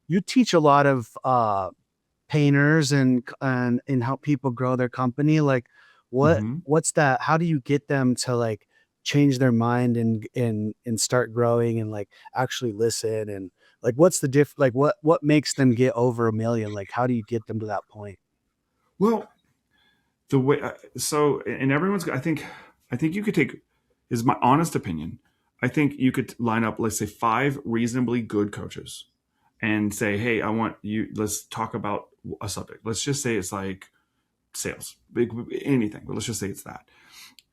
you teach a lot of painters and help people grow their company. Like Hmm. what's that? How do you get them to like change their mind and start growing and like actually listen and like what's the like what makes them get over a million? Like how do you get them to that point? Well, the way so and everyone's I think you could take is my honest opinion. I think you could line up, let's say, five reasonably good coaches and say, hey, I want you, let's talk about a subject. Let's just say it's like sales, anything, but let's just say it's that.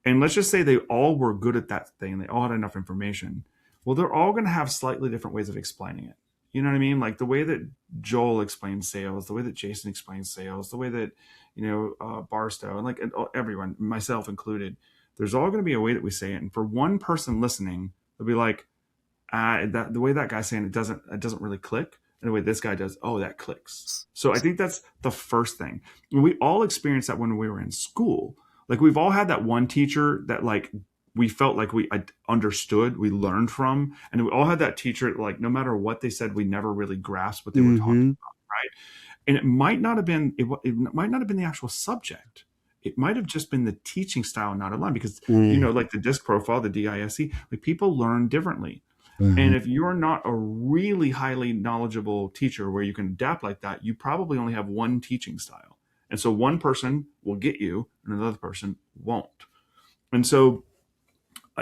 And let's just say they all were good at that thing. They all had enough information. Well, they're all going to have slightly different ways of explaining it. You know what I mean? Like the way that Joel explains sales, the way that Jason explains sales, the way that, Barstow and like everyone, myself included, there's all going to be a way that we say it. And for one person listening, they'll be like, that the way that guy's saying it doesn't really click. And the way this guy does, oh, that clicks. So I think that's the first thing. We all experienced that when we were in school. Like we've all had that one teacher that like we felt like we understood, we learned from, and we all had that teacher like no matter what they said, we never really grasped what they were talking Mm-hmm. about, right? And it might not have been it might not have been the actual subject. It might have just been the teaching style not aligned because like the disc profile, the DISC, like people learn differently. Mm-hmm. And if you're not a really highly knowledgeable teacher where you can adapt like that, you probably only have one teaching style. And so one person will get you and another person won't. And so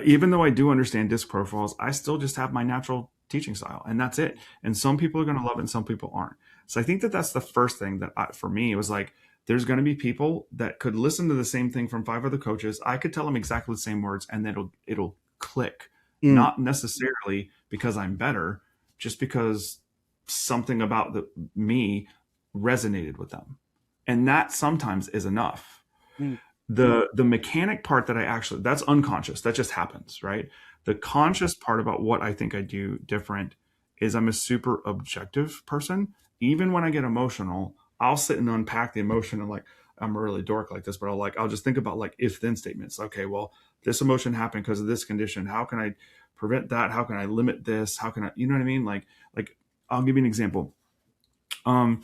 even though I do understand disc profiles, I still just have my natural teaching style and that's it. And some people are going to love it and some people aren't. So I think that that's the first thing that for me, it was like, there's going to be people that could listen to the same thing from five other coaches. I could tell them exactly the same words and then it'll click, Mm. not necessarily because I'm better, just because something about me resonated with them. And that sometimes is enough. Mm. The mechanic part that I actually, that's unconscious, that just happens, right? The conscious part about what I think I do different is I'm a super objective person. Even when I get emotional, I'll sit and unpack the emotion and like, I'm a really dork like this, but I'll just think about like if then statements. Okay, well, this emotion happened because of this condition. How can I prevent that? How can I limit this? How can I, you know what I mean? Like I'll give you an example. um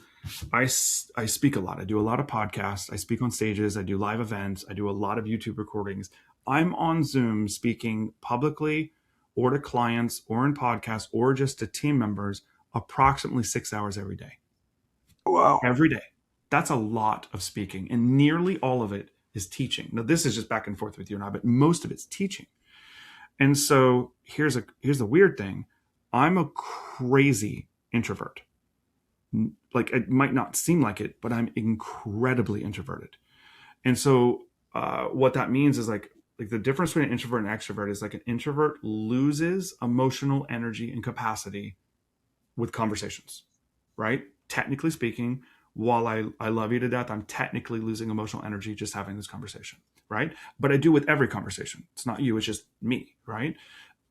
I speak a lot. I do a lot of podcasts. I speak on stages. I do live events. I do a lot of YouTube recordings. I'm on Zoom speaking publicly or to clients or in podcasts or just to team members approximately 6 hours every day. Wow. Every day. That's a lot of speaking. And nearly all of it is teaching. Now, this is just back and forth with you and I, but most of it's teaching. And so here's the weird thing. I'm a crazy introvert. Like it might not seem like it, but I'm incredibly introverted. And so what that means is like the difference between an introvert and extrovert is like an introvert loses emotional energy and capacity with conversations, right? Technically speaking, while I love you to death, I'm technically losing emotional energy just having this conversation, right? But I do with every conversation. It's not you, it's just me, right?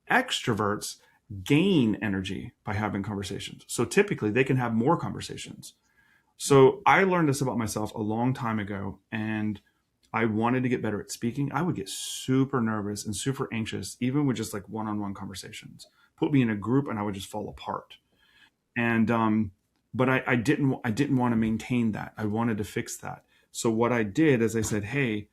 Extroverts gain energy by having conversations. So typically they can have more conversations. So I learned this about myself a long time ago and I wanted to get better at speaking. I would get super nervous and super anxious, even with just like one-on-one conversations. Put me in a group and I would just fall apart. And but I didn't want to maintain that. I wanted to fix that. So what I did is I said, hey,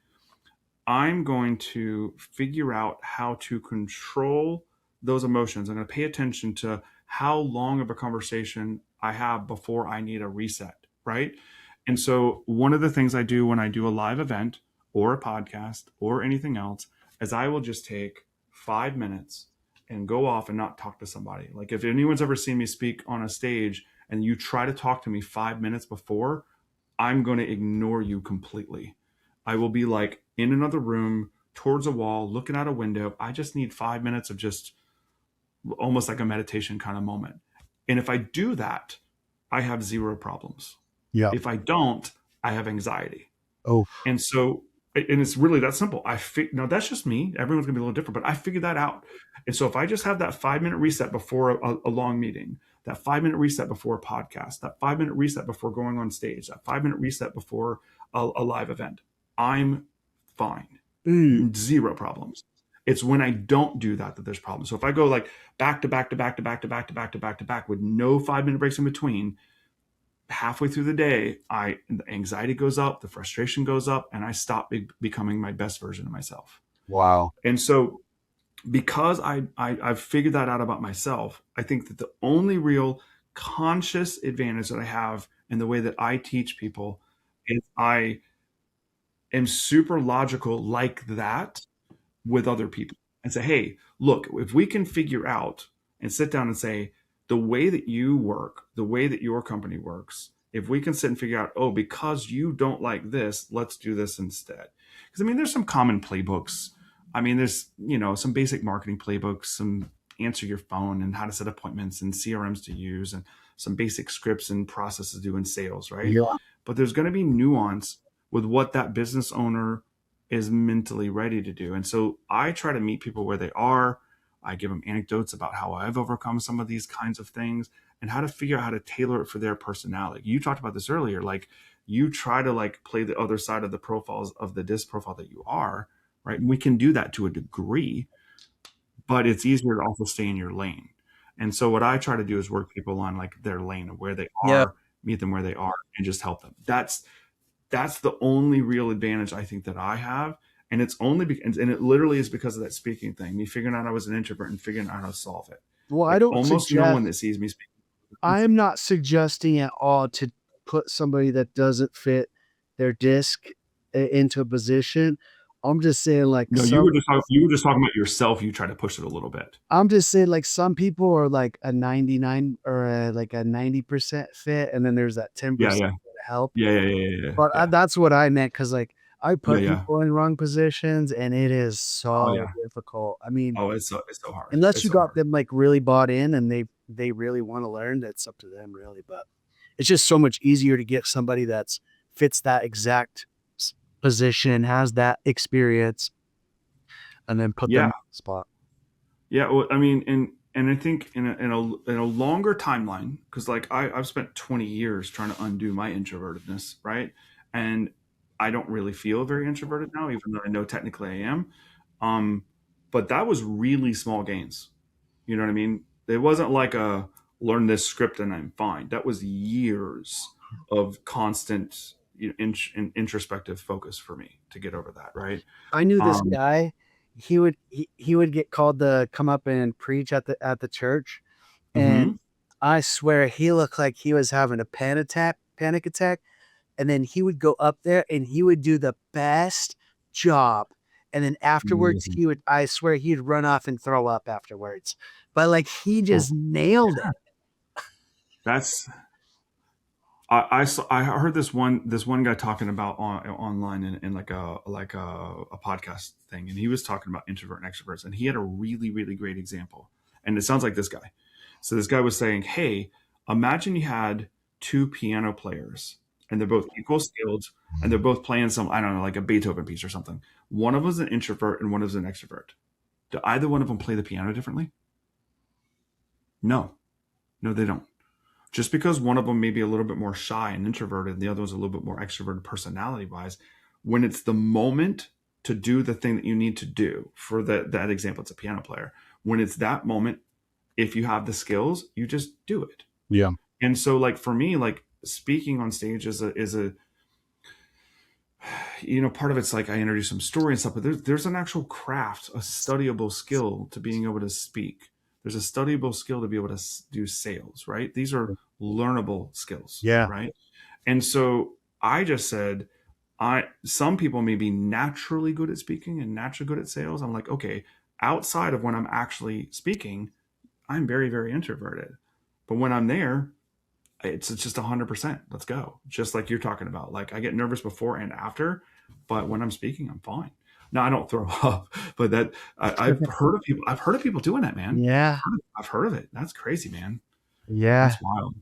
I'm going to figure out how to control those emotions. I'm going to pay attention to how long of a conversation I have before I need a reset, right? And so, one of the things I do when I do a live event or a podcast or anything else is I will just take 5 minutes and go off and not talk to somebody. Like, if anyone's ever seen me speak on a stage and you try to talk to me 5 minutes before, I'm going to ignore you completely. I will be like in another room towards a wall, looking out a window. I just need 5 minutes of just almost like a meditation kind of moment. And if I do that, I have zero problems. Yeah. If I don't, I have anxiety. Oh. And so, and it's really that simple. Now that's just me. Everyone's gonna be a little different, but I figured that out. And so if I just have that 5 minute reset before a long meeting, that 5 minute reset before a podcast, that 5 minute reset before going on stage, that 5 minute reset before a live event, I'm fine. Mm. Zero problems. It's when I don't do that that there's problems. So if I go like back to back to back to back to back to back to back to back with no 5 minute breaks in between, halfway through the day, the anxiety goes up, the frustration goes up, and I stop becoming my best version of myself. Wow. And so because I've figured that out about myself, I think that the only real conscious advantage that I have in the way that I teach people is I am super logical like that with other people and say, hey, look, if we can figure out and sit down and say, the way that you work, the way that your company works, if we can sit and figure out, oh, because you don't like this, let's do this instead. Because I mean, there's some common playbooks. I mean, there's, some basic marketing playbooks, some answer your phone and how to set appointments and CRMs to use and some basic scripts and processes to do in sales, right? Yeah. But there's going to be nuance with what that business owner is mentally ready to do. And so I try to meet people where they are. I give them anecdotes about how I've overcome some of these kinds of things and how to figure out how to tailor it for their personality. You talked about this earlier, like you try to like play the other side of the profiles of the disc profile that you are, right? And we can do that to a degree, but it's easier to also stay in your lane. And so what I try to do is work people on like their lane of where they Yeah. are, meet them where they are, and just help them. That's the only real advantage I think that I have. And it's only because, and it literally is because of that speaking thing, me figuring out I was an introvert and figuring out how to solve it. Well, I Like don't almost no one suggest that sees me speaking. I'm not suggesting at all to put somebody that doesn't fit their disc into a position. I'm just saying like No, you were just talking about yourself. You try to push it a little bit. I'm just saying like some people are like a 99 or like a 90% fit, and then there's that Yeah, 10% yeah, that help. yeah, yeah, yeah, yeah, But yeah, that's what I meant because like I yeah, put yeah. people in wrong positions, and it is Oh so yeah. difficult. I mean, Oh, it's so hard. unless It's you so got hard. them like really bought in and they really want to learn, that's up to them really. But it's just so much easier to get somebody that's fits that exact position, has that experience, and then put them Yeah, on the spot. yeah. Well, I mean, and I think in a longer timeline, because like I've spent 20 years trying to undo my introvertedness, right? And I don't really feel very introverted now, even though I know technically I am. Um, but that was really small gains. You know what I mean? It wasn't like a learn this script and I'm fine. That was years of constant, introspective focus for me to get over that, right? I knew this Um, guy. He would get called to come up and preach at the church, and mhm. I swear he looked like he was having a panic attack, and then he would go up there and he would do the best job. And then afterwards, Mhm. I swear he'd run off and throw up afterwards. But like he Oh, just nailed it. that's I heard this one guy talking about online in like a podcast thing, and he was talking about introvert and extroverts, and he had a really really great example, and it sounds like this guy. So this guy was saying, "Hey, imagine you had two piano players, and they're both equal skilled, and they're both playing some I don't know like a Beethoven piece or something. One of them is an introvert and one of them is an extrovert. Do either one of them play the piano differently? No, no, they don't." Just because one of them may be a little bit more shy and introverted and the other one's a little bit more extroverted personality wise, when it's the moment to do the thing that you need to do for that example, it's a piano player. When it's that moment, if you have the skills, you just do it. Yeah. And so like for me, like speaking on stage is a part of it's like I introduce some story and stuff, but there's an actual craft, a studyable skill to being able to speak. There's a studyable skill to be able to do sales, right? These are learnable skills, Yeah. right? And so I just said, some people may be naturally good at speaking and naturally good at sales. I'm like, okay, outside of when I'm actually speaking, I'm very, very introverted. But when I'm there, it's just 100%. Let's go. Just like you're talking about. Like I get nervous before and after, but when I'm speaking, I'm fine. Now I don't throw up, but I've heard of people. I've heard of people doing that, man. Yeah. I've heard of it. That's crazy, man. Yeah. That's wild.